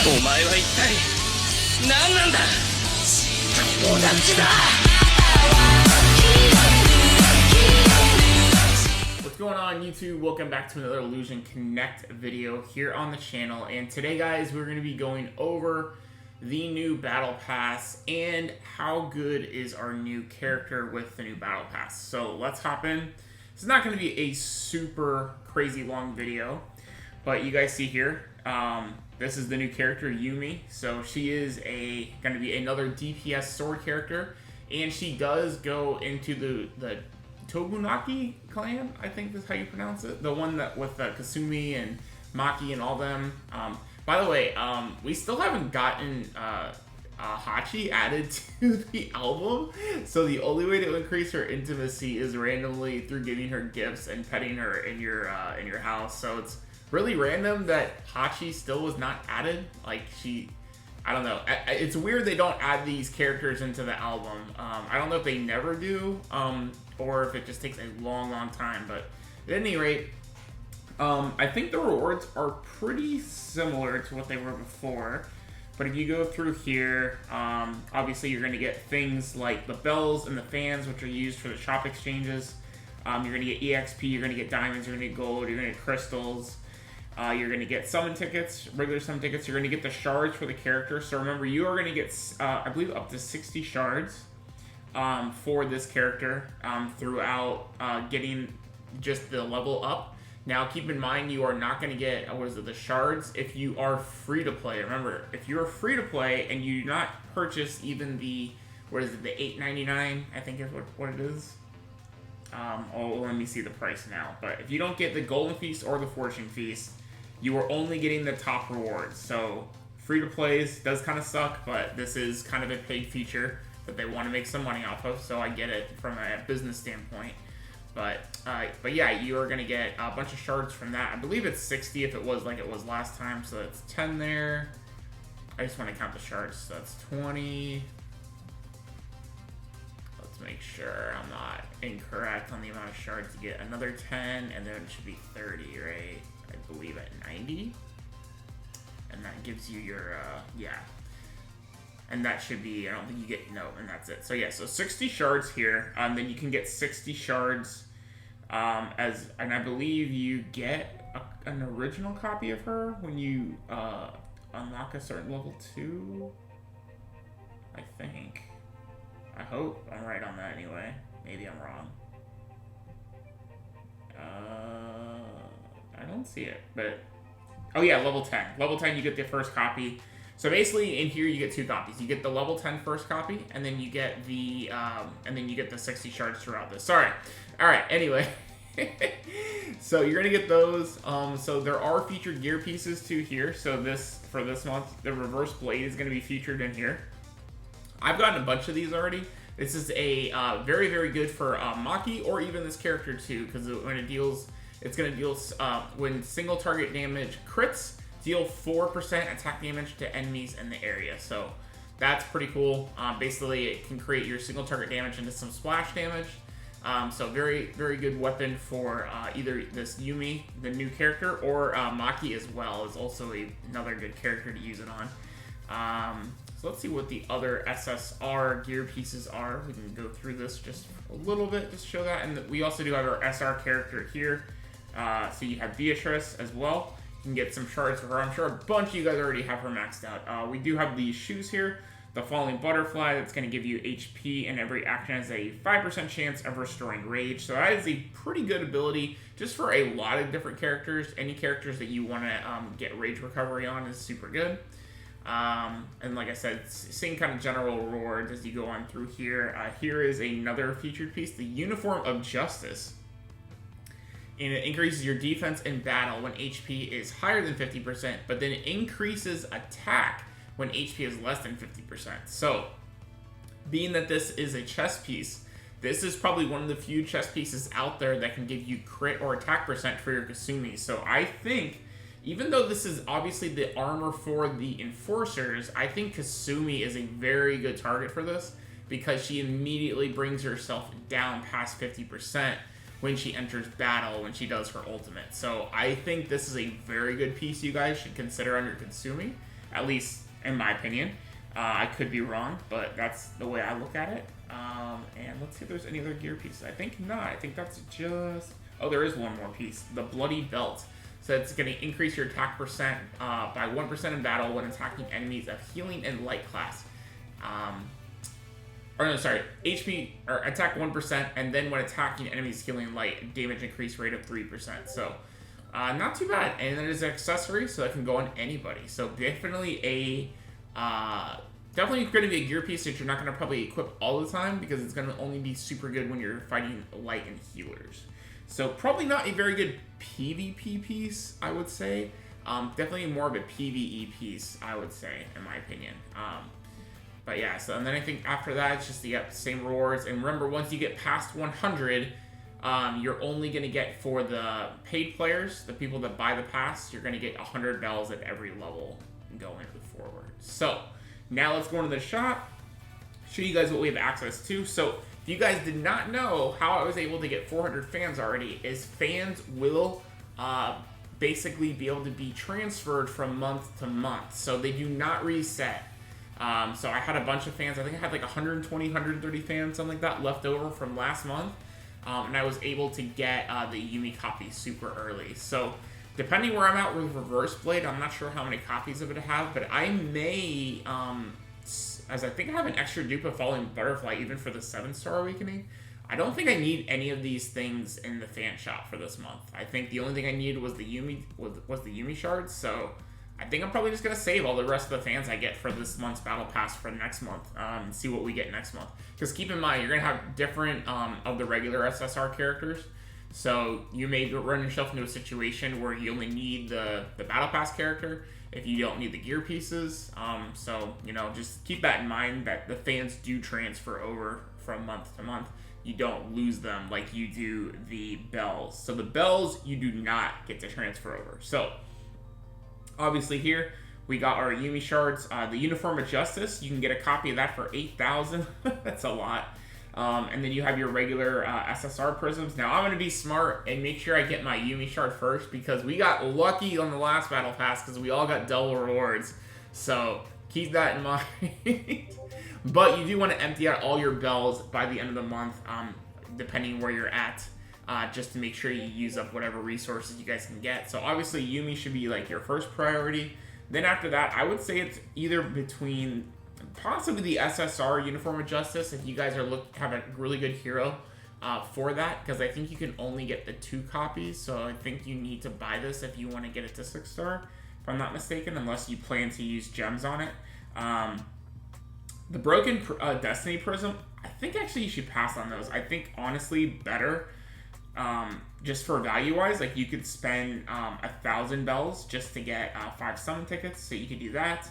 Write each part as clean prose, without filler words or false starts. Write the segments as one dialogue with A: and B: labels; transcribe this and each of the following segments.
A: お前は一体何なんだ。友達だ。
B: What's going on YouTube? Welcome back to another Illusion Connect video here on the channel. And today guys, we're going to be going over the new battle pass and how good is our new character with the new battle pass. So let's hop in. This is not going to be a super crazy long video, but you guys see here, this is the new character YUME. So she is going to be another DPS sword character, and she does go into the Tobunaki clan, I think is how you pronounce it. The one that with Kasumi and Maki and all them. By the way, we still haven't gotten Hachi added to the album. So the only way to increase her intimacy is randomly through giving her gifts and petting her in your house. So it's really random that Hachi still was not added. Like I don't know. It's weird they don't add these characters into the album. I don't know if they never do, or if it just takes a long time. But at any rate, I think the rewards are pretty similar to what they were before. But if you go through here, obviously you're going to get things like the bells and the fans, which are used for the shop exchanges. You're going to get EXP, you're going to get diamonds, you're going to get gold, you're going to get crystals. You're going to get summon tickets, regular summon tickets. You're going to get the shards for the character. So remember, you are going to get, I believe, up to 60 shards for this character throughout getting just the level up. Now, keep in mind, you are not going to get, the shards if you are free to play. Remember, if you're free to play and you do not purchase even the, the $8.99, I think is what it is. Let me see the price now. But if you don't get the Golden Feast or the Fortune Feast, you are only getting the top rewards. So free to plays does kind of suck, but this is kind of a paid feature that they want to make some money off of. So I get it from a business standpoint. But yeah, you are going to get a bunch of shards from that. I believe it's 60 if it was like it was last time. So that's 10 there. I just want to count the shards. So that's 20. Let's make sure I'm not incorrect on the amount of shards. You get another 10, and then it should be 30, right? I believe at 90. And that gives you your, yeah. And that should be, I don't think you get, no, and that's it. So yeah, so 60 shards here. Then you can get 60 shards and I believe you get an original copy of her when you unlock a certain level 2. I think. I hope I'm right on that anyway. Maybe I'm wrong. I don't see it, but oh yeah, level 10. Level 10, you get the first copy. So basically, in here you get 2 copies. You get the level 10 first copy, and then you get the 60 shards throughout this. Sorry. All right. Anyway, so you're gonna get those. So there are featured gear pieces too here. So for this month, the reverse blade is gonna be featured in here. I've gotten a bunch of these already. This is a very good for Maki or even this character too, because when it deals, it's gonna deal when single target damage crits. Deal 4% attack damage to enemies in the area, so that's pretty cool. Basically, it can create your single target damage into some splash damage. So very good weapon for either this YUME, the new character, or Maki as well is also another good character to use it on. So let's see what the other SSR gear pieces are. We can go through this just a little bit just to show that, and we also do have our SR character here. So you have Beatrice as well. You can get some shards for her. I'm sure a bunch of you guys already have her maxed out. We do have these shoes here. The Falling Butterfly, that's going to give you HP, and every action has a 5% chance of restoring rage. So that is a pretty good ability just for a lot of different characters. Any characters that you want to get rage recovery on is super good. And like I said, same kind of general rewards as you go on through here. Here is another featured piece, the Uniform of Justice. And it increases your defense in battle when HP is higher than 50%, but then it increases attack when HP is less than 50%. So, being that this is a chest piece, this is probably one of the few chest pieces out there that can give you crit or attack percent for your Kasumi. So I think, even though this is obviously the armor for the Enforcers, I think Kasumi is a very good target for this, because she immediately brings herself down past 50%. When she enters battle, when she does her ultimate. So I think this is a very good piece you guys should consider on your Kasumi. at least in my opinion. I could be wrong, but that's the way I look at it. And let's see if there's any other gear pieces. I think not. I think that's just... Oh, there is one more piece. The Bloody Belt. So it's going to increase your attack percent by 1% in battle when attacking enemies of healing and light class. Or no, sorry, HP, or attack 1%, and then when attacking enemies healing light, damage increase rate of 3%. So, not too bad. And it is an accessory, so it can go on anybody. So definitely definitely going to be a gear piece that you're not going to probably equip all the time, because it's going to only be super good when you're fighting light and healers. So probably not a very good PvP piece, I would say. Definitely more of a PvE piece, I would say, in my opinion. But yeah, so and then I think after that, it's just the same rewards. And remember, once you get past 100, you're only going to get, for the paid players, the people that buy the pass, you're going to get 100 bells at every level going forward. So now let's go into the shop, show you guys what we have access to. So if you guys did not know how I was able to get 400 fans already, is fans will basically be able to be transferred from month to month. So they do not reset. So I had a bunch of fans. I think I had like 120, 130 fans, something like that, left over from last month. And I was able to get the YUME copy super early. So depending where I'm at with Reverse Blade, I'm not sure how many copies of it I have, but I may, as I think I have an extra dupe of Falling Butterfly even for the 7-star Awakening. I don't think I need any of these things in the fan shop for this month. I think the only thing I needed was the YUME shards, so I think I'm probably just going to save all the rest of the fans I get for this month's Battle Pass for next month, and see what we get next month. Because keep in mind, you're going to have different of the regular SSR characters. So you may run yourself into a situation where you only need the Battle Pass character if you don't need the gear pieces. So, you know, just keep that in mind, that the fans do transfer over from month to month. You don't lose them like you do the bells. So the bells, you do not get to transfer over. So obviously here, we got our YUME shards. The Uniform of Justice, you can get a copy of that for 8,000. That's a lot. And then you have your regular SSR prisms. Now I'm going to be smart and make sure I get my YUME shard first, because we got lucky on the last Battle Pass because we all got double rewards. So keep that in mind. But you do want to empty out all your bells by the end of the month, depending where you're at, just to make sure you use up whatever resources you guys can get. So obviously YUME should be like your first priority. Then after that, I would say it's either between possibly the SSR Uniform of Justice, if you guys are have a really good hero for that, because I think you can only get the 2 copies. So I think you need to buy this if you want to get it to 6-star, if I'm not mistaken, unless you plan to use gems on it. The Broken Destiny Prism, I think actually you should pass on those. I think honestly better, just for value wise, like you could spend 1,000 bells just to get 5 summon tickets, so you could do that.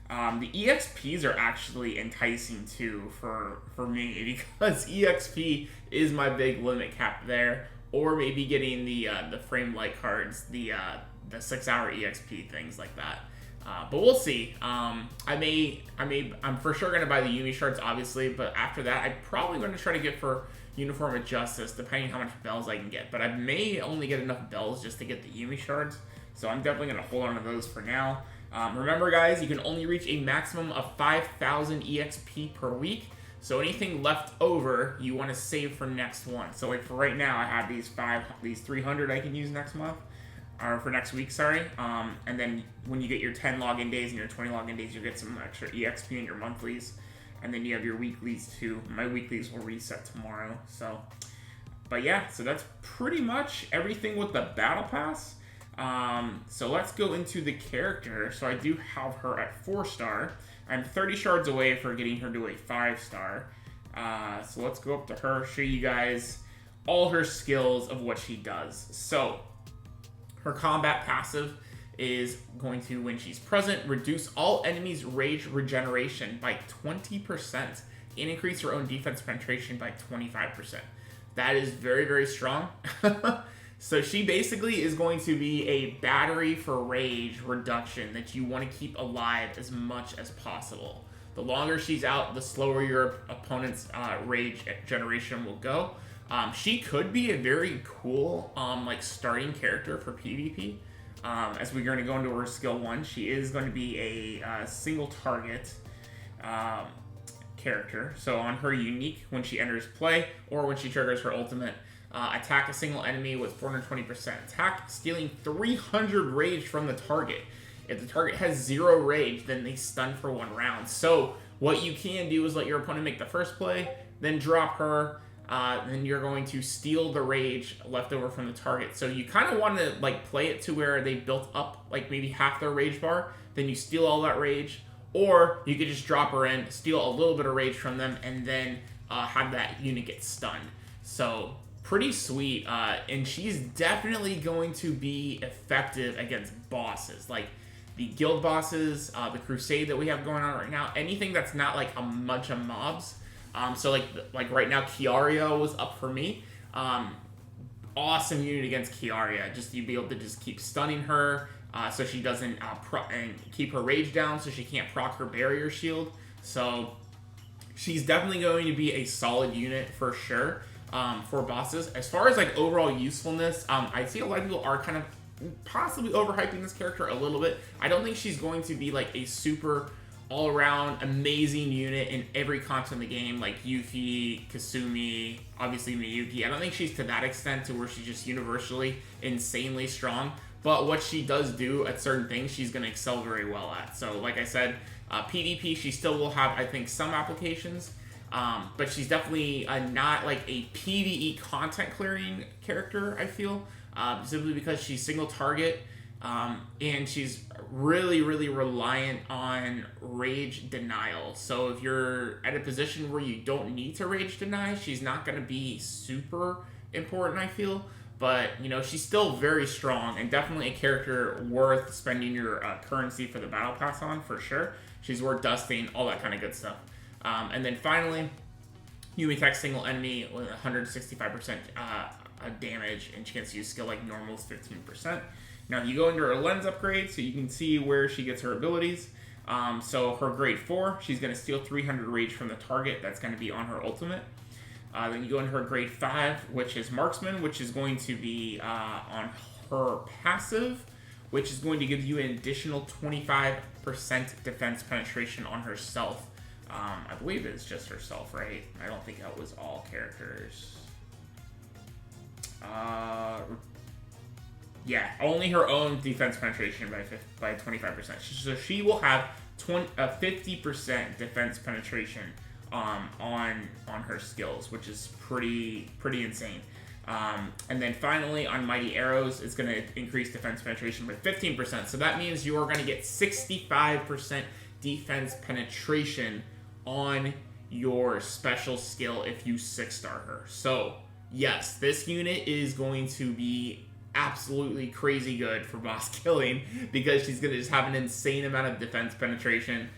B: The EXPs are actually enticing too for me, because EXP is my big limit cap there, or maybe getting the frame light cards, the 6-hour EXP, things like that. But we'll see. I'm for sure going to buy the YUME shards, obviously, but after that, I'm probably going to try to get for Uniform of Justice, depending how much bells I can get. But I may only get enough bells just to get the YUME shards, so I'm definitely going to hold on to those for now. Remember, guys, you can only reach a maximum of 5,000 EXP per week, so anything left over, you want to save for next one. So like for right now, I have these 300 I can use next month. Or for next week, sorry. And then when you get your 10 login days and your 20 login days, you get some extra EXP in your monthlies. And then you have your weeklies too. My weeklies will reset tomorrow. So, but yeah, so that's pretty much everything with the Battle Pass. So let's go into the character. So I do have her at 4-star. I'm 30 shards away for getting her to a 5-star. So let's go up to her, show you guys all her skills of what she does. So her combat passive is going to, when she's present, reduce all enemies' rage regeneration by 20% and increase her own defense penetration by 25%. That is very, very strong. So she basically is going to be a battery for rage reduction that you want to keep alive as much as possible. The longer she's out, the slower your opponent's rage generation will go. She could be a very cool like starting character for PvP. As we're going to go into her skill 1, she is going to be a single target character. So on her unique, when she enters play or when she triggers her ultimate, attack a single enemy with 420% attack, stealing 300 rage from the target. If the target has 0 rage, then they stun for 1 round. So what you can do is let your opponent make the first play, then drop her, then you're going to steal the rage left over from the target. So you kind of want to like play it to where they built up like maybe half their rage bar, then you steal all that rage, or you could just drop her in, steal a little bit of rage from them, and then have that unit get stunned. So pretty sweet, and she's definitely going to be effective against bosses, like the guild bosses, the crusade that we have going on right now, anything that's not like a bunch of mobs. So like right now, Kiaria was up for me. Awesome unit against Kiaria. Just you'd be able to just keep stunning her, so she doesn't and keep her rage down, so she can't proc her barrier shield. So she's definitely going to be a solid unit for sure for bosses. As far as like overall usefulness, I see a lot of people are kind of possibly overhyping this character a little bit. I don't think she's going to be like a super all-around amazing unit in every content in the game, like Yuffie, Kasumi, obviously Miyuki. I don't think she's to that extent to where she's just universally insanely strong, but what she does do at certain things, she's going to excel very well at. So like I said, PvP, she still will have, I think, some applications, but she's definitely not like a PvE content clearing character, I feel, simply because she's single target, and she's really reliant on rage denial. So if you're at a position where you don't need to rage deny, she's not going to be super important, I feel. But, you know, she's still very strong and definitely a character worth spending your currency for the battle pass on, for sure. She's worth dusting, all that kind of good stuff. And then finally, you attack single enemy with 165% damage, and she gets to use skill like normal is 15%. Now you go into her lens upgrade so you can see where she gets her abilities. So her grade 4, she's going to steal 300 rage from the target. That's going to be on her ultimate. Then you go into her grade 5, which is marksman, which is going to be on her passive, which is going to give you an additional 25% defense penetration on herself. I believe it's just herself, right? I don't think that was all characters. Yeah, only her own defense penetration by 25%. So she will have 50% defense penetration on her skills, which is pretty insane. And then finally, on Mighty Arrows, it's going to increase defense penetration by 15%. So that means you are going to get 65% defense penetration on your special skill if you 6-star her. So yes, this unit is going to be absolutely crazy good for boss killing because she's going to just have an insane amount of defense penetration.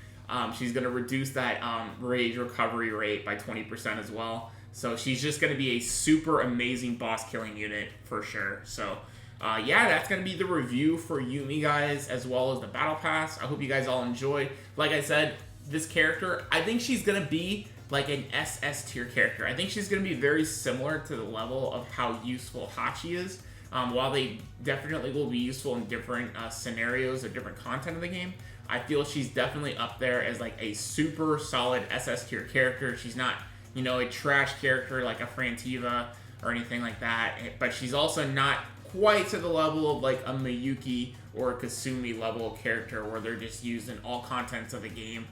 B: She's going to reduce that rage recovery rate by 20% as well. So she's just going to be a super amazing boss killing unit for sure. So yeah, that's going to be the review for Yumi, guys, as well as the battle pass. I hope you guys all enjoy. Like I said, this character, I think she's going to be like an SS tier character. I think she's going to be very similar to the level of how useful Hachi is. While they definitely will be useful in different scenarios or different content of the game, I feel she's definitely up there as like a super solid SS tier character. She's not, you know, a trash character like a Frantiva or anything like that, but she's also not quite to the level of like a Miyuki or a Kasumi level character where they're just used in all contents of the game,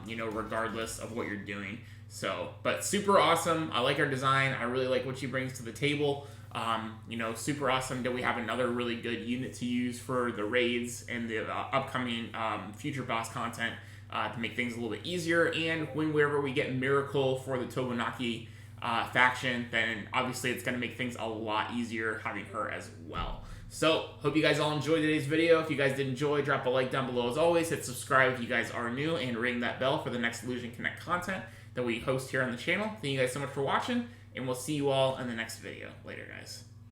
B: you know, regardless of what you're doing. So, but super awesome. I like her design. I really like what she brings to the table. You know, super awesome that we have another really good unit to use for the raids and the upcoming future boss content to make things a little bit easier. And whenever we get Miracle for the Tobunaki faction, then obviously it's going to make things a lot easier having her as well. So, hope you guys all enjoyed today's video. If you guys did enjoy, drop a like down below as always. Hit subscribe if you guys are new, and ring that bell for the next Illusion Connect content that we host here on the channel. Thank you guys so much for watching, and we'll see you all in the next video. Later, guys.